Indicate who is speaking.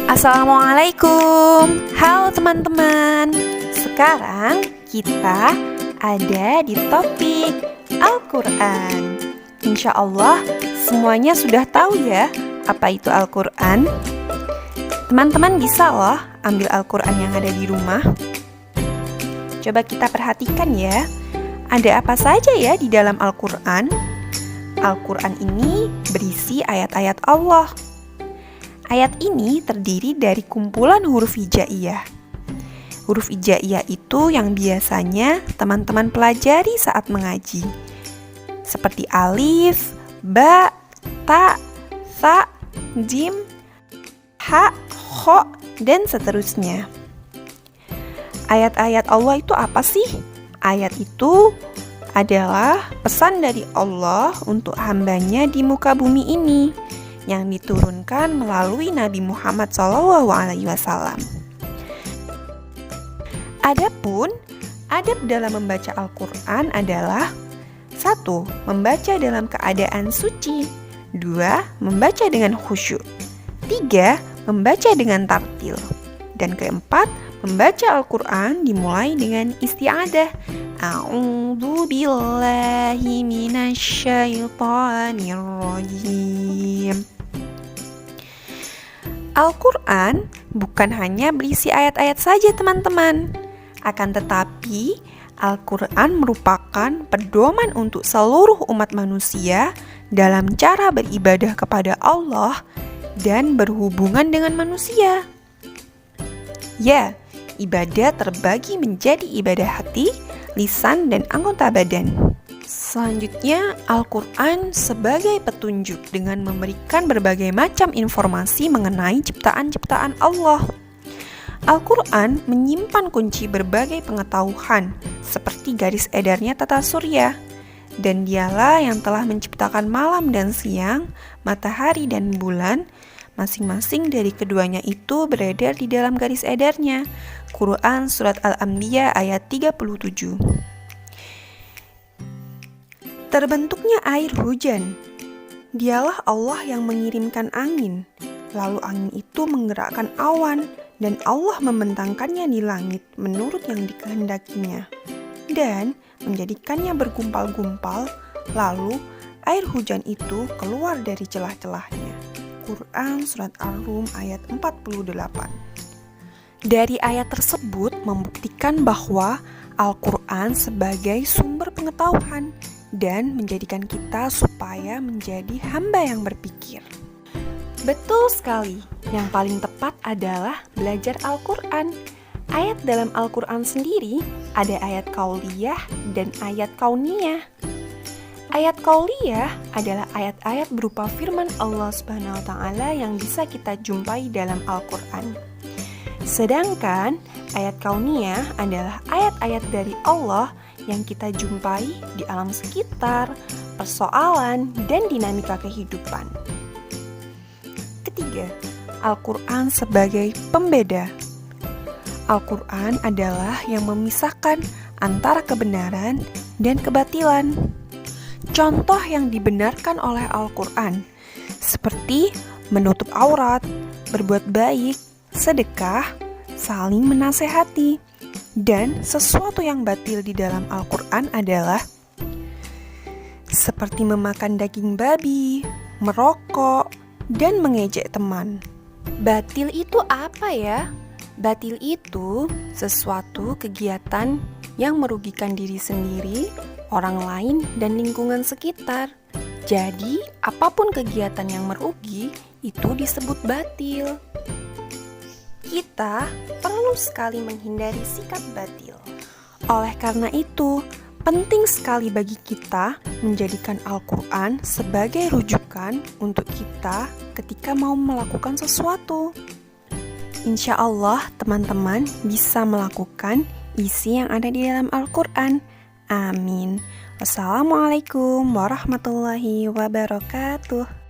Speaker 1: Assalamualaikum. Halo teman-teman. Sekarang kita ada di topik Al-Quran. Insya Allah semuanya sudah tahu ya apa itu Al-Quran. Teman-teman bisa loh ambil Al-Quran yang ada di rumah. Coba kita perhatikan ya, ada apa saja ya di dalam Al-Quran? Al-Quran ini berisi ayat-ayat Allah. Ayat ini terdiri dari kumpulan huruf hijaiyah. Huruf hijaiyah itu yang biasanya teman-teman pelajari saat mengaji, seperti alif, ba, ta, tha, jim, ha, kho, dan seterusnya. Ayat-ayat Allah itu apa sih? Ayat itu adalah pesan dari Allah untuk hambanya di muka bumi ini, yang diturunkan melalui Nabi Muhammad SAW. Adapun adab dalam membaca Al-Quran adalah 1. Membaca dalam keadaan suci, 2. Membaca dengan khusyuk, 3. Membaca dengan tartil, dan keempat, membaca Al-Quran dimulai dengan isti'adah. A'udzu billahi minasyaitonir rajim. Al-Quran bukan hanya berisi ayat-ayat saja teman-teman. Akan tetapi, Al-Quran merupakan pedoman untuk seluruh umat manusia dalam cara beribadah kepada Allah dan berhubungan dengan manusia. Ya, ibadah terbagi menjadi ibadah hati, lisan, dan anggota badan. Selanjutnya, Al-Quran sebagai petunjuk dengan memberikan berbagai macam informasi mengenai ciptaan-ciptaan Allah. Al-Quran menyimpan kunci berbagai pengetahuan, seperti garis edarnya tata surya. Dan dialah yang telah menciptakan malam dan siang, matahari dan bulan. Masing-masing dari keduanya itu beredar di dalam garis edarnya. Quran Surat Al-Anbiya ayat 37. Terbentuknya air hujan. Dialah Allah yang mengirimkan angin. Lalu angin itu menggerakkan awan, dan Allah membentangkannya di langit menurut yang dikehendakinya, dan menjadikannya bergumpal-gumpal. Lalu air hujan itu keluar dari celah-celahnya. Quran Surat Ar-Rum ayat 48. Dari ayat tersebut membuktikan bahwa Al-Quran sebagai sumber pengetahuan dan menjadikan kita supaya menjadi hamba yang berpikir. Betul sekali, yang paling tepat adalah belajar Al-Quran. Ayat dalam Al-Quran sendiri ada ayat qauliyah dan ayat kauniyah. Ayat qauliyah adalah ayat-ayat berupa firman Allah Subhanahu wa taala yang bisa kita jumpai dalam Al-Quran. Sedangkan ayat kauniyah adalah ayat-ayat dari Allah yang kita jumpai di alam sekitar, persoalan, dan dinamika kehidupan. Ketiga, Al-Quran sebagai pembeda. Al-Quran adalah yang memisahkan antara kebenaran dan kebatilan. Contoh yang dibenarkan oleh Al-Quran seperti menutup aurat, berbuat baik, sedekah, saling menasehati. Dan sesuatu yang batil di dalam Al-Quran adalah seperti memakan daging babi, merokok, dan mengejek teman. Batil itu apa ya? Batil itu sesuatu kegiatan yang merugikan diri sendiri, orang lain, dan lingkungan sekitar. Jadi, apapun kegiatan yang merugi, itu disebut batil. Kita perlu sekali menghindari sikap batil. Oleh karena itu, penting sekali bagi kita menjadikan Al-Quran sebagai rujukan untuk kita ketika mau melakukan sesuatu. Insya Allah, teman-teman bisa melakukan isi yang ada di dalam Al-Quran. Amin. Wassalamualaikum warahmatullahi wabarakatuh.